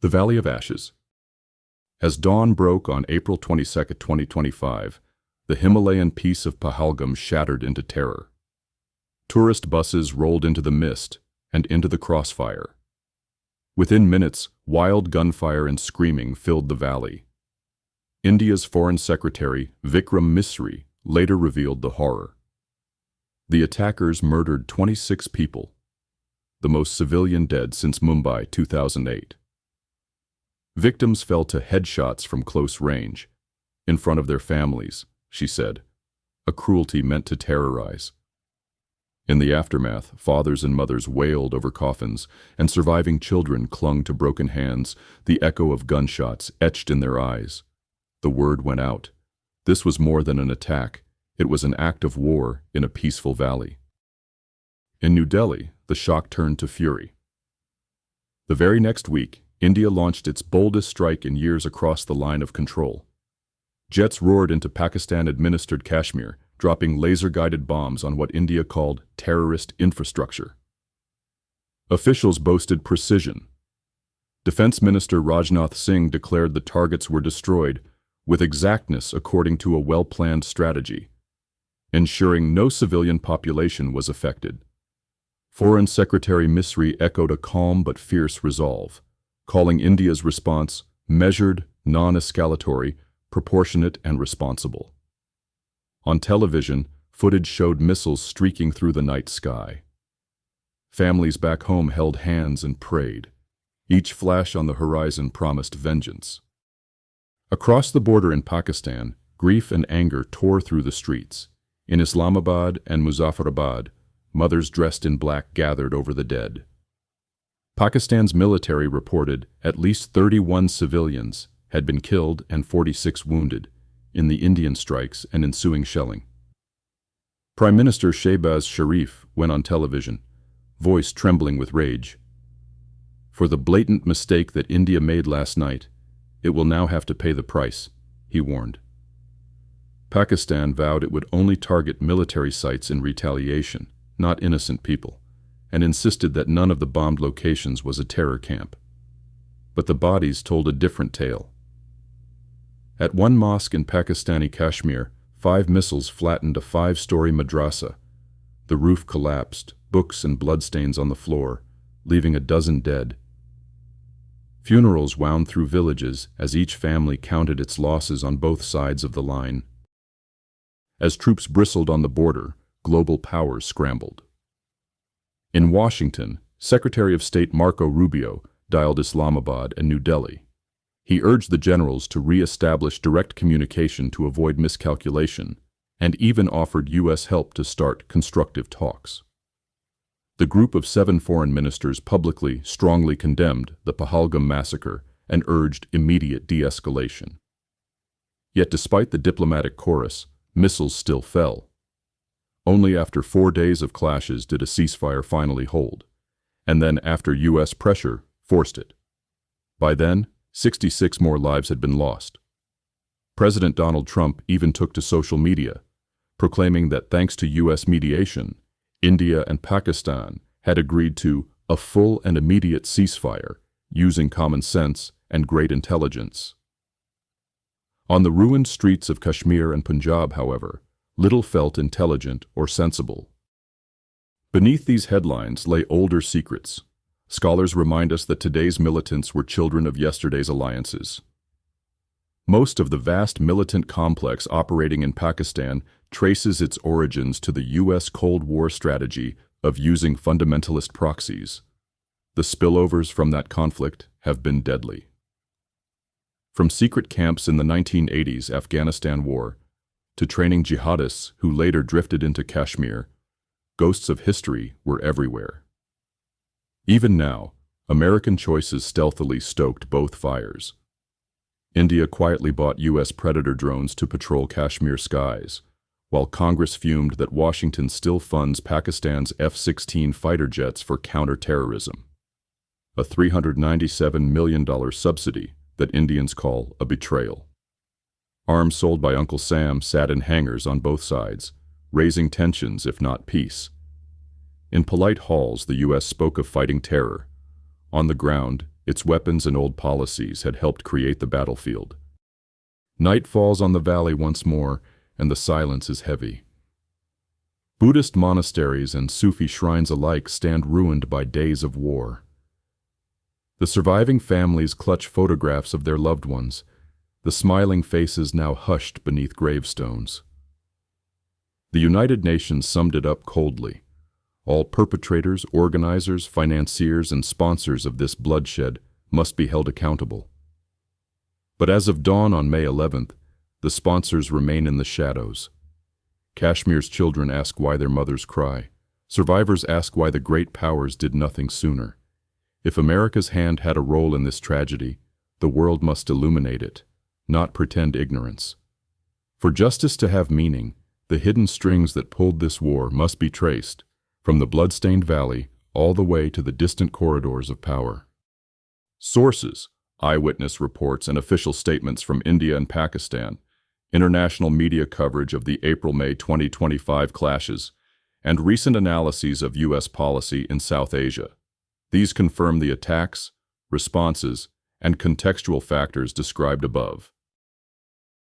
The Valley of Ashes. As dawn broke on April 22, 2025, the Himalayan peace of Pahalgam shattered into terror. Tourist buses rolled into the mist and into the crossfire. Within minutes, wild gunfire and screaming filled the valley. India's Foreign Secretary, Vikram Misri, later revealed the horror. The attackers murdered 26 people, the most civilian dead since Mumbai 2008. Victims fell to headshots from close range, in front of their families, she said, a cruelty meant to terrorize. In the aftermath, fathers and mothers wailed over coffins, and surviving children clung to broken hands, the echo of gunshots etched in their eyes. The word went out. This was more than an attack. It was an act of war in a peaceful valley. In New Delhi, the shock turned to fury. The very next week, India launched its boldest strike in years across the line of control. Jets roared into Pakistan-administered Kashmir, dropping laser-guided bombs on what India called terrorist infrastructure. Officials boasted precision. Defense Minister Rajnath Singh declared the targets were destroyed with exactness according to a well-planned strategy, ensuring no civilian population was affected. Foreign Secretary Misri echoed a calm but fierce resolve, calling India's response measured, non-escalatory, proportionate, and responsible. On television, footage showed missiles streaking through the night sky. Families back home held hands and prayed. Each flash on the horizon promised vengeance. Across the border in Pakistan, grief and anger tore through the streets. In Islamabad and Muzaffarabad, mothers dressed in black gathered over the dead. Pakistan's military reported at least 31 civilians had been killed and 46 wounded in the Indian strikes and ensuing shelling. Prime Minister Shehbaz Sharif went on television, voice trembling with rage. For the blatant mistake that India made last night, it will now have to pay the price, he warned. Pakistan vowed it would only target military sites in retaliation, not innocent people, and insisted that none of the bombed locations was a terror camp. But the bodies told a different tale. At one mosque in Pakistani Kashmir, 5 missiles flattened a 5-story madrasa. The roof collapsed, books and bloodstains on the floor, leaving a dozen dead. Funerals wound through villages as each family counted its losses on both sides of the line. As troops bristled on the border, global powers scrambled. In Washington, Secretary of State Marco Rubio dialed Islamabad and New Delhi. He urged the generals to re-establish direct communication to avoid miscalculation, and even offered U.S. help to start constructive talks. The group of 7 foreign ministers publicly, strongly condemned the Pahalgam massacre and urged immediate de-escalation. Yet despite the diplomatic chorus, missiles still fell. Only after 4 days of clashes did a ceasefire finally hold, and then after U.S. pressure forced it. By then, 66 more lives had been lost. President Donald Trump even took to social media, proclaiming that thanks to U.S. mediation, India and Pakistan had agreed to a full and immediate ceasefire using common sense and great intelligence. On the ruined streets of Kashmir and Punjab, however, little felt intelligent or sensible. Beneath these headlines lay older secrets. Scholars remind us that today's militants were children of yesterday's alliances. Most of the vast militant complex operating in Pakistan traces its origins to the U.S. Cold War strategy of using fundamentalist proxies. The spillovers from that conflict have been deadly. From secret camps in the 1980s Afghanistan war to training jihadists who later drifted into Kashmir, ghosts of history were everywhere. Even now, American choices stealthily stoked both fires. India quietly bought U.S. Predator drones to patrol Kashmir skies, while Congress fumed that Washington still funds Pakistan's F-16 fighter jets for counter-terrorism. A $397 million subsidy that Indians call a betrayal. Arms sold by Uncle Sam sat in hangars on both sides, raising tensions if not peace. In polite halls, the U.S. spoke of fighting terror. On the ground, its weapons and old policies had helped create the battlefield. Night falls on the valley once more, and the silence is heavy. Buddhist monasteries and Sufi shrines alike stand ruined by days of war. The surviving families clutch photographs of their loved ones, the smiling faces now hushed beneath gravestones. The United Nations summed it up coldly. All perpetrators, organizers, financiers, and sponsors of this bloodshed must be held accountable. But as of dawn on May 11th, the sponsors remain in the shadows. Kashmir's children ask why their mothers cry. Survivors ask why the great powers did nothing sooner. If America's hand had a role in this tragedy, the world must illuminate it, not pretend ignorance. For justice to have meaning, the hidden strings that pulled this war must be traced, from the blood-stained valley all the way to the distant corridors of power. Sources: eyewitness reports and official statements from India and Pakistan, international media coverage of the April-May 2025 clashes, and recent analyses of U.S. policy in South Asia. These confirm the attacks, responses, and contextual factors described above.